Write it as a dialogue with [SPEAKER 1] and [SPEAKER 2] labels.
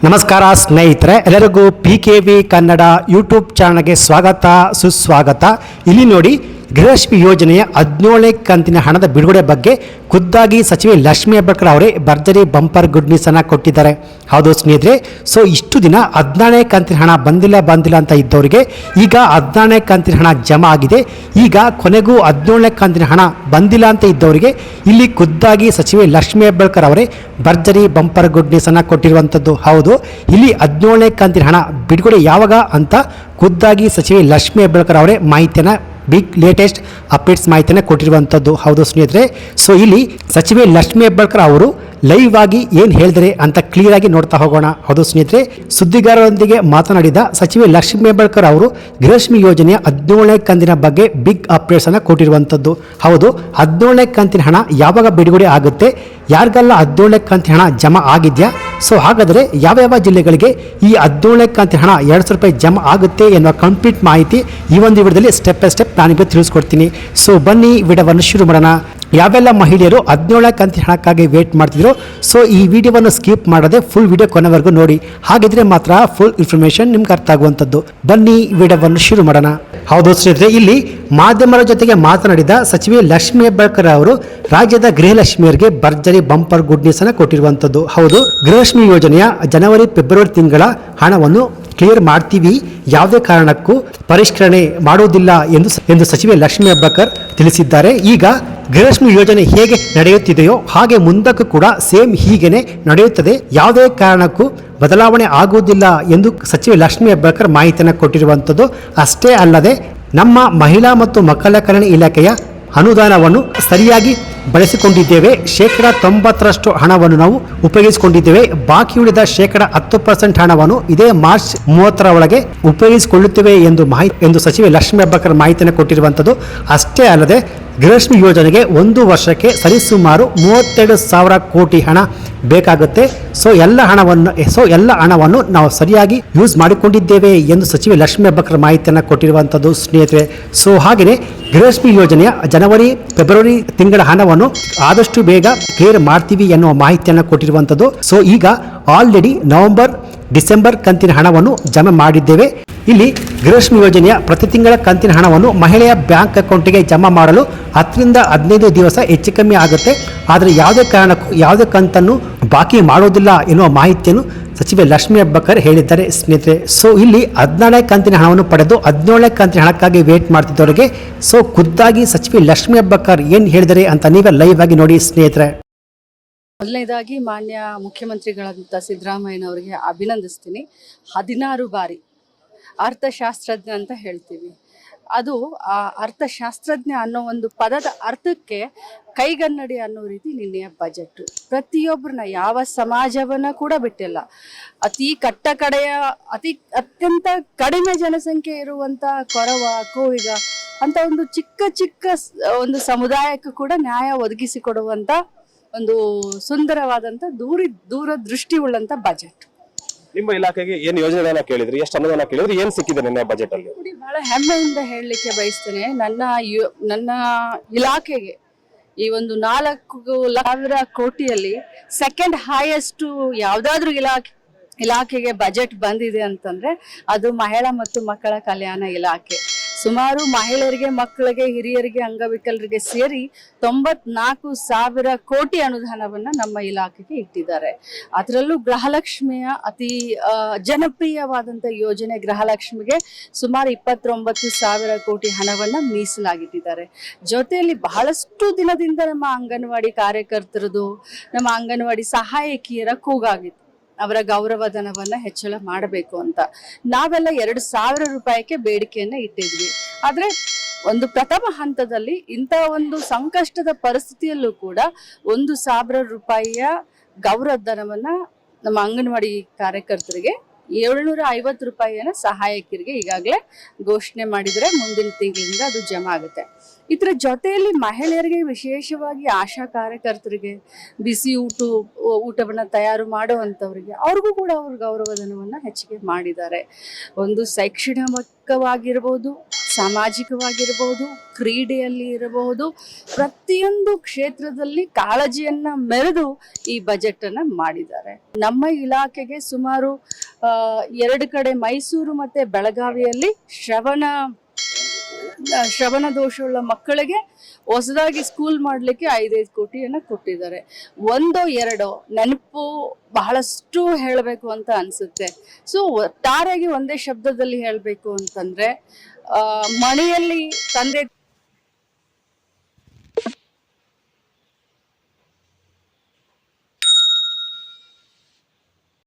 [SPEAKER 1] ನಮಸ್ಕಾರ ಸ್ನೇಹಿತರೆ, ಎಲ್ಲರಿಗೂ PKV ಕನ್ನಡ ಯೂಟ್ಯೂಬ್ ಚಾನಲ್ಗೆ ಸ್ವಾಗತ ಸುಸ್ವಾಗತ. ಇಲ್ಲಿ ನೋಡಿ, ಗೃಹಲಕ್ಷ್ಮಿ ಯೋಜನೆಯ 17ನೇ ಕಂತಿನ ಹಣದ ಬಿಡುಗಡೆ ಬಗ್ಗೆ ಖುದ್ದಾಗಿ ಸಚಿವೆ ಲಕ್ಷ್ಮೀ ಹೆಬ್ಬಾಳ್ಕರ್ ಅವರೇ ಭರ್ಜರಿ ಬಂಪರ್ ಗುಡ್ ನ್ಯೂಸ್ ಅನ್ನು ಕೊಟ್ಟಿದ್ದಾರೆ. ಹೌದು ಸ್ನೇಹಿತರೆ, ಸೊ ಇಷ್ಟು ದಿನ 17ನೇ ಕಂತಿನ ಹಣ ಬಂದಿಲ್ಲ ಅಂತ ಇದ್ದವರಿಗೆ ಈಗ 17ನೇ ಕಂತಿನ ಹಣ ಜಮಾ ಆಗಿದೆ. ಈಗ ಕೊನೆಗೂ 17ನೇ ಕಂತಿನ ಹಣ ಬಂದಿಲ್ಲ ಅಂತ ಇದ್ದವರಿಗೆ ಇಲ್ಲಿ ಖುದ್ದಾಗಿ ಸಚಿವೆ ಲಕ್ಷ್ಮೀ ಹೆಬ್ಬಾಳ್ಕರ್ ಅವರೇ ಭರ್ಜರಿ ಬಂಪರ್ ಗುಡ್ ನ್ಯೂಸ್ ಅನ್ನು ಕೊಟ್ಟಿರುವಂಥದ್ದು. ಹೌದು, ಇಲ್ಲಿ 17ನೇ ಕಂತಿನ ಹಣ ಬಿಡುಗಡೆ ಯಾವಾಗ ಅಂತ ಖುದ್ದಾಗಿ ಸಚಿವೆ ಲಕ್ಷ್ಮೀ ಹೆಬ್ಬಾಳ್ಕರ್ ಅವರೇ ಮಾಹಿತಿಯನ್ನು ಬಿಗ್ ಲೇಟೆಸ್ಟ್ ಅಪ್ಡೇಟ್ಸ್ ಮಾಹಿತಿಯನ್ನು ಕೊಟ್ಟಿರುವಂಥದ್ದು. ಹೌದು ಸ್ನೇಹಿತರೆ, ಸೊ ಇಲ್ಲಿ ಸಚಿವೆ ಲಕ್ಷ್ಮೀ ಹೆಬ್ಬಾಳ್ಕರ್ ಅವರು ಲೈವ್ ಆಗಿ ಏನು ಹೇಳಿದರೆ ಅಂತ ಕ್ಲಿಯರ್ ಆಗಿ ನೋಡ್ತಾ ಹೋಗೋಣ. ಹೌದು ಸ್ನೇಹಿತರೆ, ಸುದ್ದಿಗಾರರೊಂದಿಗೆ ಮಾತನಾಡಿದ ಸಚಿವೆ ಲಕ್ಷ್ಮೀ ಹೆಬ್ಬಾಳ್ಕರ್ ಅವರು ಗೃಹಲಕ್ಷ್ಮಿ ಯೋಜನೆಯ 17ನೇ ಕಂತಿನ ಬಗ್ಗೆ ಬಿಗ್ ಅಪ್ಡೇಟ್ಸ್ ಅನ್ನು ಕೊಟ್ಟಿರುವಂಥದ್ದು. ಹೌದು, 17ನೇ ಕಂತಿನ ಹಣ ಯಾವಾಗ ಬಿಡುಗಡೆ ಆಗುತ್ತೆ, ಯಾರಿಗೆಲ್ಲ 17ನೇ ಕಂತಿನ ಹಣ ಜಮಾ ಆಗಿದೆಯಾ, ಸೊ ಹಾಗಾದರೆ ಯಾವ್ಯಾವ ಜಿಲ್ಲೆಗಳಿಗೆ ಈ 17ನೇ ಕಂತಿನ ಹಣ 200 ರೂಪಾಯಿ ಜಮಾ ಆಗುತ್ತೆ ಎನ್ನುವ ಕಂಪ್ಲೀಟ್ ಮಾಹಿತಿ ಈ ಒಂದು ವಿಡಿಯೋದಲ್ಲಿ ಸ್ಟೆಪ್ ಬೈ ಸ್ಟೆಪ್ ನಾನಿಗೆ ತಿಳಿಸ್ಕೊಡ್ತೀನಿ. ಸೊ ಬನ್ನಿ ವಿಡಿಯೋವನ್ನು ಶುರು ಮಾಡೋಣ. ಯಾವೆಲ್ಲ ಮಹಿಳೆಯರು 17ನೇ ಕಂತಿನ ಹಣಕ್ಕಾಗಿ ವೇಟ್ ಮಾಡ್ತಿದ್ರು, ಸೊ ಈ ವಿಡಿಯೋವನ್ನು ಸ್ಕಿಪ್ ಮಾಡದೆ ಫುಲ್ ವಿಡಿಯೋ ಕೊನೆವರೆಗೂ ನೋಡಿ. ಹಾಗಿದ್ರೆ ಮಾತ್ರ ಫುಲ್ ಇನ್ಫಾರ್ಮೇಶನ್ ನಿಮ್ಗೆ ಅರ್ಥ ಆಗುವಂಥದ್ದು. ಬನ್ನಿ ವಿಡಿಯೋವನ್ನು ಶುರು ಮಾಡೋಣ. ಹೌದು ಸ್ನೇಹಿತರೆ, ಇಲ್ಲಿ ಮಾಧ್ಯಮರ ಜೊತೆಗೆ ಮಾತನಾಡಿದ ಸಚಿವೆ ಲಕ್ಷ್ಮೀ ಹೆಬ್ಬಾಳ್ಕರ್ ಅವರು ರಾಜ್ಯದ ಗೃಹಲಕ್ಷ್ಮಿಯರಿಗೆ ಭರ್ಜರಿ ಬಂಪರ್ ಗುಡ್ ನ್ಯೂಸ್ ಅನ್ನು ಕೊಟ್ಟಿರುವಂಥದ್ದು. ಹೌದು, ಗೃಹಲಕ್ಷ್ಮಿ ಯೋಜನೆಯ ಜನವರಿ ಫೆಬ್ರವರಿ ತಿಂಗಳ ಹಣವನ್ನು ಕ್ಲಿಯರ್ ಮಾಡ್ತೀವಿ, ಯಾವುದೇ ಕಾರಣಕ್ಕೂ ಪರಿಷ್ಕರಣೆ ಮಾಡುವುದಿಲ್ಲ ಎಂದು ಸಚಿವೆ ಲಕ್ಷ್ಮೀ ಹೆಬ್ಬಾಳ್ಕರ್ ತಿಳಿಸಿದ್ದಾರೆ. ಈಗ ಗೃಹಲಕ್ಷ್ಮಿ ಯೋಜನೆ ಹೇಗೆ ನಡೆಯುತ್ತಿದೆಯೋ ಹಾಗೆ ಮುಂದಕ್ಕೂ ಕೂಡ ಸೇಮ್ ಹೀಗೇನೆ ನಡೆಯುತ್ತದೆ, ಯಾವುದೇ ಕಾರಣಕ್ಕೂ ಬದಲಾವಣೆ ಆಗುವುದಿಲ್ಲ ಎಂದು ಸಚಿವೆ ಲಕ್ಷ್ಮೀ ಹೆಬ್ಬಾಳ್ಕರ್ ಮಾಹಿತಿಯನ್ನು ಕೊಟ್ಟಿರುವಂಥದ್ದು. ಅಷ್ಟೇ ಅಲ್ಲದೆ ನಮ್ಮ ಮಹಿಳಾ ಮತ್ತು ಮಕ್ಕಳ ಕಲ್ಯಾಣ ಇಲಾಖೆಯ ಅನುದಾನವನ್ನು ಸರಿಯಾಗಿ ಬಳಸಿಕೊಂಡಿದ್ದೇವೆ, 90% ಹಣವನ್ನು ನಾವು ಉಪಯೋಗಿಸಿಕೊಂಡಿದ್ದೇವೆ, ಬಾಕಿ ಉಳಿದ 10% ಹಣವನ್ನು ಇದೇ ಮಾರ್ಚ್ 30ರ ಒಳಗೆ ಉಪಯೋಗಿಸಿಕೊಳ್ಳುತ್ತೇವೆ ಎಂದು ಸಚಿವೆ ಲಕ್ಷ್ಮೀ ಹೆಬ್ಬಾಳ್ಕರ್ ಮಾಹಿತಿಯನ್ನು ಕೊಟ್ಟಿರುವಂಥದ್ದು. ಅಷ್ಟೇ ಅಲ್ಲದೆ ಗೃಹಲಕ್ಷ್ಮಿ ಯೋಜನೆಗೆ ಒಂದು ವರ್ಷಕ್ಕೆ ಸರಿಸುಮಾರು 32,000 ಕೋಟಿ ಹಣ ಬೇಕಾಗುತ್ತೆ. ಸೊ ಎಲ್ಲ ಹಣವನ್ನು ನಾವು ಸರಿಯಾಗಿ ಯೂಸ್ ಮಾಡಿಕೊಂಡಿದ್ದೇವೆ ಎಂದು ಸಚಿವೆ ಲಕ್ಷ್ಮೀ ಹೆಬ್ಬಾಳ್ಕರ್ ಮಾಹಿತಿಯನ್ನು ಕೊಟ್ಟಿರುವಂಥದ್ದು ಸ್ನೇಹಿತರೆ. ಸೊ ಹಾಗೆಯೇ ಗೃಹಲಕ್ಷ್ಮಿ ಯೋಜನೆಯ ಜನವರಿ ಫೆಬ್ರವರಿ ತಿಂಗಳ ಹಣವನ್ನು ಆದಷ್ಟು ಬೇಗ ಕ್ಲಿಯರ್ ಮಾಡ್ತೀವಿ ಎನ್ನುವ ಮಾಹಿತಿಯನ್ನು ಕೊಟ್ಟಿರುವಂಥದ್ದು. ಸೊ ಈಗ ಆಲ್ರೆಡಿ ನವೆಂಬರ್ ಡಿಸೆಂಬರ್ ಕಂತಿನ ಹಣವನ್ನು ಜಮಾ ಮಾಡಿದ್ದೇವೆ. ಇಲ್ಲಿ ಗೃಹಲಕ್ಷ್ಮಿ ಯೋಜನೆಯ ಪ್ರತಿ ತಿಂಗಳ ಕಂತಿನ ಹಣವನ್ನು ಮಹಿಳೆಯ ಬ್ಯಾಂಕ್ ಅಕೌಂಟಿಗೆ ಜಮಾ ಮಾಡಲು 10 ರಿಂದ 15 ದಿವಸ ಹೆಚ್ಚು ಕಮ್ಮಿ ಆಗುತ್ತೆ. ಆದರೆ ಯಾವುದೇ ಕಾರಣಕ್ಕೂ ಯಾವುದೇ ಕಂತನ್ನು ಬಾಕಿ ಮಾಡೋದಿಲ್ಲ ಎನ್ನುವ ಮಾಹಿತಿಯನ್ನು ಸಚಿವೆ ಲಕ್ಷ್ಮೀ ಹೆಬ್ಬಾಳ್ಕರ್ ಹೇಳಿದ್ದಾರೆ ಸ್ನೇಹಿತರೆ. ಸೊ ಇಲ್ಲಿ 14ನೇ ಕಂತಿನ ಹಣವನ್ನು ಪಡೆದು 17ನೇ ಕಂತಿನ ಹಣಕ್ಕಾಗಿ ವೇಟ್ ಮಾಡ್ತಿದ್ದವರಿಗೆ ಸೊ ಖುದ್ದಾಗಿ ಸಚಿವೆ ಲಕ್ಷ್ಮೀ ಹೆಬ್ಬಾಳ್ಕರ್ ಏನು ಹೇಳಿದ್ದಾರೆ ಅಂತ ನೀವೇ ಲೈವ್ ಆಗಿ ನೋಡಿ ಸ್ನೇಹಿತರೆ.
[SPEAKER 2] ಮೊದಲನೇದಾಗಿ ಮಾನ್ಯ ಮುಖ್ಯಮಂತ್ರಿಗಳಾದಂಥ ಸಿದ್ದರಾಮಯ್ಯನವರಿಗೆ ಅಭಿನಂದಿಸ್ತೀನಿ. 16 ಬಾರಿ ಅರ್ಥಶಾಸ್ತ್ರಜ್ಞ ಅಂತ ಹೇಳ್ತೀವಿ, ಅದು ಆ ಅರ್ಥಶಾಸ್ತ್ರಜ್ಞ ಅನ್ನೋ ಒಂದು ಪದದ ಅರ್ಥಕ್ಕೆ ಕೈಗನ್ನಡಿ ಅನ್ನೋ ರೀತಿ ನಿನ್ನೆಯ ಬಜೆಟ್ ಪ್ರತಿಯೊಬ್ಬರನ್ನ ಯಾವ ಸಮಾಜವನ್ನ ಕೂಡ ಬಿಟ್ಟಿಲ್ಲ. ಅತಿ ಕಟ್ಟಕಡೆಯ ಅತ್ಯಂತ ಕಡಿಮೆ ಜನಸಂಖ್ಯೆ ಇರುವಂತ ಕೊರವ ಕೋವಿಗ ಅಂತ ಒಂದು ಚಿಕ್ಕ ಒಂದು ಸಮುದಾಯಕ್ಕೂ ಕೂಡ ನ್ಯಾಯ ಒದಗಿಸಿಕೊಡುವಂತ ಒಂದು ಸುಂದರವಾದಂತ ದೂರದೃಷ್ಟಿ ಉಳ್ಳಂತ ಬಜೆಟ್.
[SPEAKER 3] ನಿಮ್ಮ ಇಲಾಖೆಗೆ ಏನು ಯೋಜನೆಗಳನ್ನ ಕೇಳಿದ್ರಿ, ಎಷ್ಟು ಅನುದಾನ ಕೇಳಿದ್ರಿ, ಏನ್ ಸಿಕ್ಕಿದೆ ನಿನ್ನೆ ಬಜೆಟ್ ಅಲ್ಲಿ?
[SPEAKER 2] ಬಹಳ ಹೆಮ್ಮೆಯಿಂದ ಹೇಳಲಿಕ್ಕೆ ಬಯಸ್ತೇನೆ, ನನ್ನ ಇಲಾಖೆಗೆ ಈ ಒಂದು 4,000 ಕೋಟಿಯಲ್ಲಿ ಸೆಕೆಂಡ್ ಹೈಯೆಸ್ಟ್ ಯಾವ್ದಾದ್ರು ಇಲಾಖೆಗೆ ಬಜೆಟ್ ಬಂದಿದೆ ಅಂತಂದ್ರೆ ಅದು ಮಹಿಳಾ ಮತ್ತು ಮಕ್ಕಳ ಕಲ್ಯಾಣ ಇಲಾಖೆ. ಸುಮಾರು ಮಹಿಳೆಯರಿಗೆ, ಮಕ್ಕಳಿಗೆ, ಹಿರಿಯರಿಗೆ, ಅಂಗವಿಕಲರಿಗೆ ಸೇರಿ 94,000 ಕೋಟಿ ಅನುದಾನವನ್ನ ನಮ್ಮ ಇಲಾಖೆಗೆ ಇಟ್ಟಿದ್ದಾರೆ. ಅದರಲ್ಲೂ ಗೃಹಲಕ್ಷ್ಮಿಯ ಅತಿ ಜನಪ್ರಿಯವಾದಂಥ ಯೋಜನೆ ಗೃಹಲಕ್ಷ್ಮಿಗೆ ಸುಮಾರು 29,000 ಕೋಟಿ ಹಣವನ್ನ ಮೀಸಲಾಗಿಟ್ಟಿದ್ದಾರೆ. ಜೊತೆಯಲ್ಲಿ ಬಹಳಷ್ಟು ದಿನದಿಂದ ನಮ್ಮ ಅಂಗನವಾಡಿ ಕಾರ್ಯಕರ್ತರದು, ನಮ್ಮ ಅಂಗನವಾಡಿ ಸಹಾಯಕಿಯರ ಕೂಗಾಗಿತ್ತು, ಅವರ ಗೌರವಧನವನ್ನ ಹೆಚ್ಚಳ ಮಾಡಬೇಕು ಅಂತ. ನಾವೆಲ್ಲ 2,000 ರೂಪಾಯಿಗೆ ಬೇಡಿಕೆಯನ್ನ ಇಟ್ಟಿದ್ವಿ. ಆದ್ರೆ ಒಂದು ಪ್ರಥಮ ಹಂತದಲ್ಲಿ ಇಂಥ ಒಂದು ಸಂಕಷ್ಟದ ಪರಿಸ್ಥಿತಿಯಲ್ಲೂ ಕೂಡ 1,000 ರೂಪಾಯಿಯ ಗೌರವಧನವನ್ನ ನಮ್ಮ ಅಂಗನವಾಡಿ ಕಾರ್ಯಕರ್ತರಿಗೆ, 750 ರೂಪಾಯಿಯನ್ನ ಸಹಾಯಕಿಯರಿಗೆ ಈಗಾಗಲೇ ಘೋಷಣೆ ಮಾಡಿದರೆ ಮುಂದಿನ ತಿಂಗಳಿಂದ ಅದು ಜಮಾ ಆಗುತ್ತೆ. ಇದರ ಜೊತೆಯಲ್ಲಿ ಮಹಿಳೆಯರಿಗೆ, ವಿಶೇಷವಾಗಿ ಆಶಾ ಕಾರ್ಯಕರ್ತರಿಗೆ, ಬಿಸಿ ಊಟವನ್ನ ತಯಾರು ಮಾಡುವಂಥವ್ರಿಗೆ ಅವ್ರಿಗೂ ಕೂಡ ಅವ್ರ ಗೌರವಧನವನ್ನ ಹೆಚ್ಚಿಗೆ ಮಾಡಿದ್ದಾರೆ. ಒಂದು ಆರ್ಥಿಕವಾಗಿರ್ಬೋದು, ಸಾಮಾಜಿಕವಾಗಿರ್ಬೋದು, ಕ್ರೀಡೆಯಲ್ಲಿ ಇರಬಹುದು, ಪ್ರತಿಯೊಂದು ಕ್ಷೇತ್ರದಲ್ಲಿ ಕಾಳಜಿಯನ್ನ ಮೆರೆದು ಈ ಬಜೆಟ್ ಅನ್ನ ಮಾಡಿದ್ದಾರೆ. ನಮ್ಮ ಇಲಾಖೆಗೆ ಸುಮಾರು 2 ಕಡೆ ಮೈಸೂರು ಮತ್ತೆ ಬೆಳಗಾವಿಯಲ್ಲಿ ಶ್ರವಣ ದೋಷವುಳ್ಳ ಮಕ್ಕಳಿಗೆ ಹೊಸದಾಗಿ ಸ್ಕೂಲ್ ಮಾಡ್ಲಿಕ್ಕೆ 5 ಕೋಟಿಯನ್ನ ಕೊಟ್ಟಿದ್ದಾರೆ. 1-2 ನೆನಪು ಬಹಳಷ್ಟು ಹೇಳಬೇಕು ಅಂತ ಅನ್ಸುತ್ತೆ. ಸೊ ಒಟ್ಟಾರೆಯಾಗಿ ಒಂದೇ ಶಬ್ದದಲ್ಲಿ ಹೇಳಬೇಕು ಅಂತಂದ್ರೆ, ಮನೆಯಲ್ಲಿ ತಂದೆ